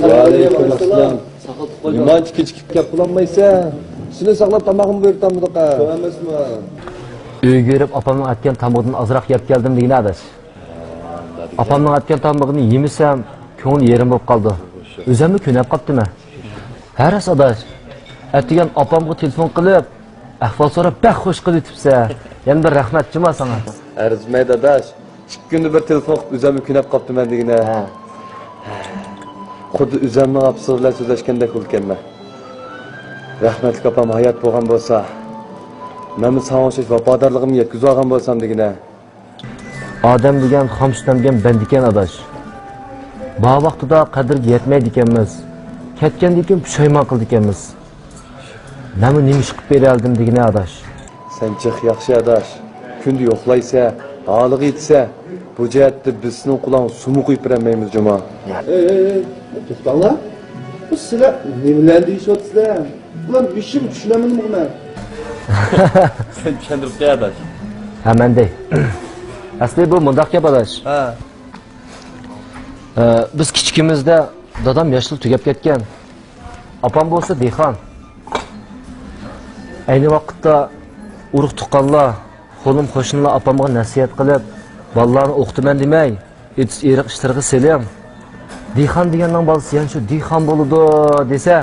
Aleykümselam. İmanç kechikib gap qilolmaysa, seni saqlab tamog'im bertamdiqa. Ko'ramizmi? Uyga yurib opamning aytgan tomog'idan ozroq yeb keldim degan adash. Opamning aytgan tomog'ini yemisam, ko'ngil yerim bo'lib qoldi. O'zimni ko'nab qopdimi? Haras adash. Aytgan opamga telefon qilib, ahvol so'rab bak xush qilibsa, yana bir rahmat juma sana. Arzmaydi adash. 2 kunda bir telefon qilib o'zimni ko'nab qopdiman degina. Xuddi o'zimni absurlar so'zlashgandek bo'lganman. Rahmatli opam hayot bo'lgan bo'lsa, men savoshlik vafodorligimni yetkazib olgan bo'lsam degina. Odam degan xomishlangan bandikan adash. Bu vaqtida qadrga yetmaydi ekanmiz. Ketgandan keyin pushaymon qildik ekanmiz. Nima ish qilib beraldim degina adash. Sen chiq yaxshi adash. Kunda yo'qlaysa, holiga yetsa, bu jihatda biz sening qulog'ing sumu qo'yib bermaymiz juma. To'xtanglar. Bu sizlar nimalarni deyishyapsizlar? Ular bishim tushunamanmi buni? Sen tushuntirib qo'y adash. Ha menday. Asli bu mundaq gap adash. Biz kichikimizda dadam yoshlik tugab ketgan. Opam bo'lsa dehqon. Ayni vaqtda urug' tuqqanlar, qo'lim qo'shnilar opamga nasihat qilib, bolalarni o'qitaman demay, eriq ishlarga selam. Dehqon deganning bolasi yana shu dehqon bo'ladi desa,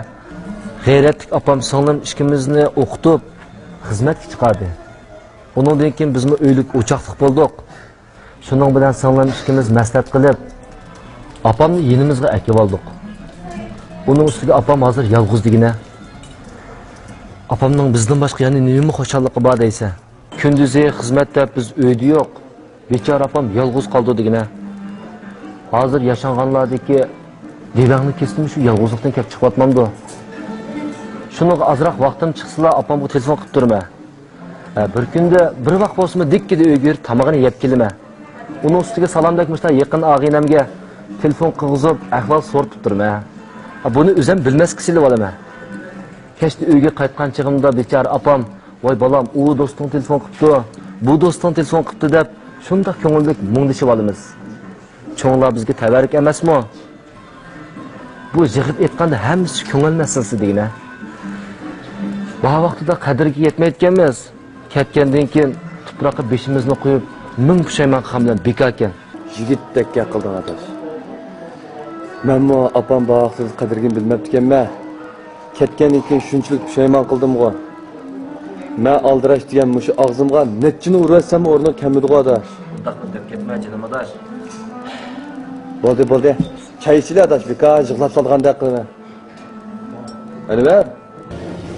g'ayratli opam singlim ikkimizni o'qitib, xizmatga chiqardi. Undan keyin bizmi uylik o'choqliq bo'ldik. Shuning bilan singlim ikkimiz maslahat qilib, opamni yenimizga akib oldik. Uning ustiga opam hozir yolg'iz degina. Opamning bizdan boshqa yana nima xo'shaligi bor deysa, kunduzi xizmatda biz uyda yo'q. Bechora opam yolg'iz qoldi degina. Hozir yashanganlardagi devangni kesdim shu yolg'izlikdan kelib chiqyapmamdi. Shunga ozroq vaqtim chiqsalar opamga telefon qilib turma. Bir kunda bir vaqt bo'lsa dikkida uyga yurib tomog'ini yeb kelma. Uning ustiga salomdakmishlar yaqin og'inamga telefon qilg'izib ahvol so'rab turma. Buni o'zim bilmas kisilib olaman. Kechda uyga qaytgan chig'imda bechora opam, "Voy bolam, u do'sting telefon qilibdi, bu do'sting telefon qilibdi" deb shunday ko'ngillik mungdishib olamiz. Cho'nglar bizga tabarik emasmi? Bu yig'ib aytganda hammasi ko'ngil masalasi degina. Bu vaqtida qadrga yetmayotganmiz. Ketgandan keyin tuproqqa beshimizni qo'yib, ming pushaymon qilgan bilan bekor ekan. Yigitdek gap qilding adash. Menmi opam bu vaqtda qadrgini bilmabdi ekanman. Ketgandan keyin shunchalik pushaymon qildim-ku. Men aldirash degan mushu og'zimga nechini uratsam o'rni kamidi-ku adash. Undaqni deb ketma jinim adash. Bo'ldi. Çay içili adaş bir kaç yıklat salganda qilma. Hani ver.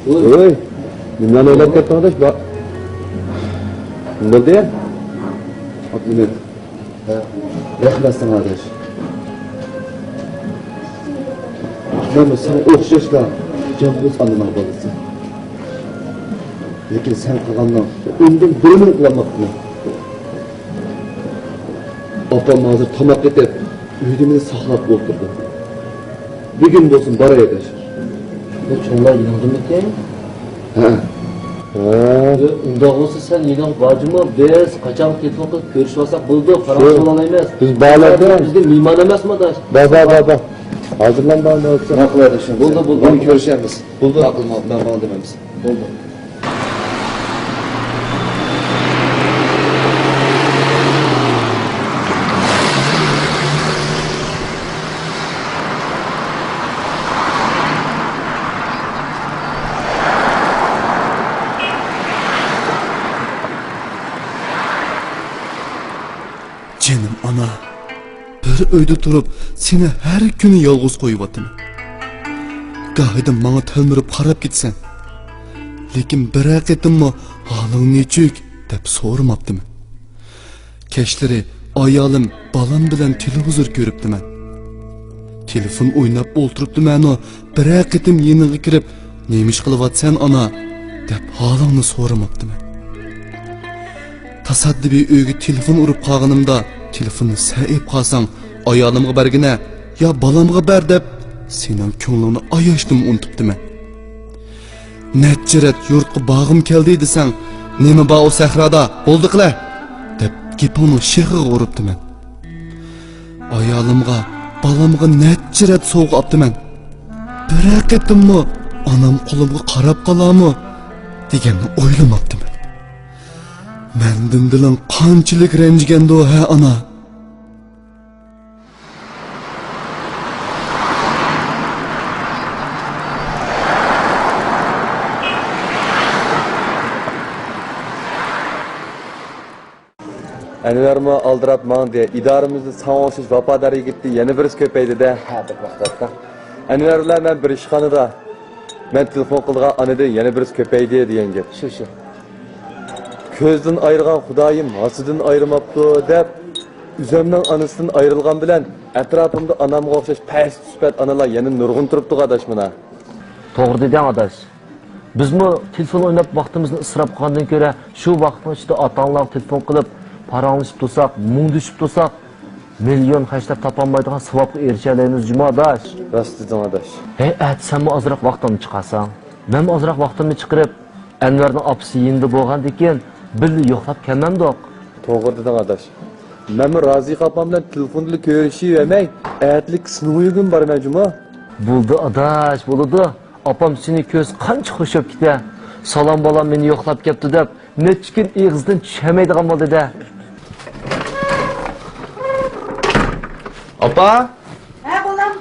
Oy. Nimani o'ylab ketding adaş? Bo'ldi ya? Abdullah. Rahmat sana adaş. Mana sen o'xshashlar jamuz anlamoq bo'lsa. Lekin sen qilgandan undan birini qilmoqni. Opam hozir tomoq etib Üydümünü saxlab o'tirdi. Bir gün bo'lsin boraydi. Bu cho'nglar yinildimi ekan? Ha. Unda bo'lsa sen yining bojimi biz qachon telefon qilib ko'rishib olsak bo'ldi, faroq bo'lalaymiz. Biz bolalarda bizga mehmon emasmi adash? Baba. Hozirlan borni o'tsa. Haqlar ekan. Bo'ldi. Buni ko'rishamiz. Bo'ldi. Aqlmoq bilan bana demamiz. Bo'ldi. Canım ana, bir uyda turib seni her kuni yolg'iz qo'yibotdim. Gahida menga talmirib qarab ketsan. Lekin bir haqiqatimmi holing nechuk deb so'ramabdim. Kechlari ayolim balam bilan televizor ko'ribdiman. Telefon o'ynab o'ltiribdiman, bir haqiqatim yeniga kirib, "Nima ish qilyapsan ana?" deb holingni so'ramabdim. Tasaddibi uyga telefon urib qolganimda telefonni sa'ib qolsang ayolimga bergina yo balamga ber deb sening ko'nglingni ayashdim unutibdiman. Netchirat yurtga bog'im keldi desang, nima bor o sahroda bo'ldi qila deb gapimni shig'iga uribdiman. Ayolimga balamga necha ret soğuk aptıman. Bir haqiqatimmi anam qo'limga qarab qolarmi deganni o'ylamabdiman. Mendan dilim qanchalik ranjigandi o ha ana. Anvarmi aldirab man diye idoramizni savoqsiz vafodor yigitni yana birisi ko'paydi de. Ha deb vaqtda. Anvar bilan men bir ishxonada men telefon qilgan anadan yana birisi ko'paydi degan gap. Shu. Ko'zdan ayırgan Xudoyim hasidan ayırmaptı deb üzümden anısından ayrılgan bilen etrafımda anamga o'xshash past sifat analar yana nurg'un turibdi adaş buna. To'g'ri deding adash. Bizmi telefon o'ynab vaqtimizni isrof qilgandan ko'ra shu vaqtning ichida ota-onalar telefon qilib paranglashib tursak, mungdishib tursak, million hashtag topolmaydigan savobga erisha olamiz juma adash. Rost deding adaş. Hey, senmi ozroq vaqtimni chiqarsan. Men ozroq vaqtimni chiqarib Anvarning opasi yindi bo'lgandan keyin birga yo'qlab kelmamdoq. To'g'ri deding adaş. Men Razi opam bilan telefonda ko'rishib yemay, aytlik sinuvigim bor men juma. Bo'ldi adash, bo'ldi. Opam seni ko'z qancha xushab ketdi. Salom bolam meni yo'qlab kelibdi deb, necha kun ig'izdan tushamaydigan bo'ldi-da. Opa, Ha bolam.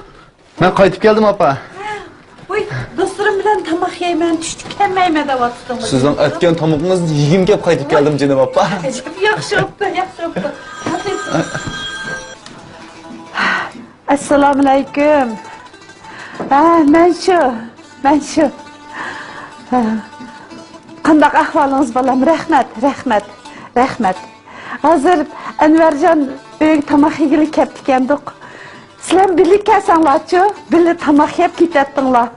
ben qaytib keldim opa. Voy, do'stlarim bilan tamoq yeyman, tushdi kelmayman deyaptim. Sizning aytgan tomoqingizni yegim kelib qaytib keldim jinim opa. Yaxshi bo'pti, yaxshi bo'pti. Assalomu alaykum. Ha, men shu. Qanday ahvolingiz bolam? Rahmat. Hozir Anvarjon büyük tamoq yegili kelib ekandik. Sizlar birlik kelsanlarchi, birga tamoq yeb ketatdinglar.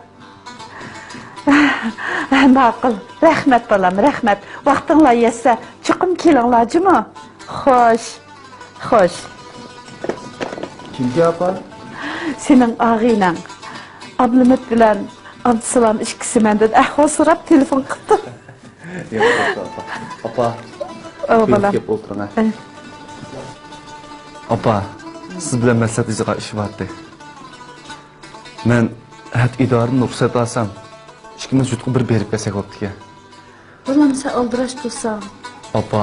Ma'qul. Rahmat bolam, rahmat. Vaqtinglar yetsa, chiqim kelinglarjimi? Xo'sh. Kimga opa? Sening og'inang Abdumat bilan Abdusalom ikkisi mendan ahvol so'rab telefon qildi. Yo'q opa. Opa, Bolam. kelib o'tiring. Opa, siz bilan maslahatingizga ish bordi. Men idoradan ruxsat olsam, ikkimiz jutqi bir berib kelsak bo'pti-ku. Bolam sen aldirash tursan. Opa,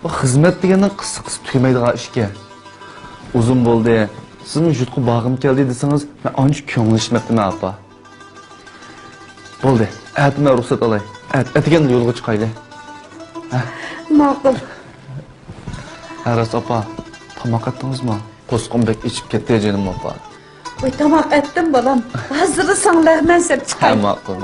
bu xizmat degandan qisib tugmaydigan ishga. Uzun bo'ldi. Sizning jutqi bag'im keldi desangiz, men ancha ko'nglishmabman opa. Bo'ldi. Men ruxsat olay. Atigan yo'lga chiqaylik. Ma'qul. Aras opa, tamoq etdingizmi? Qo'sqonbek ichib ketdi jinim opa. Voy tamoq etdim bolam. Hozir sanglar men sep chiqay. Ma'qul.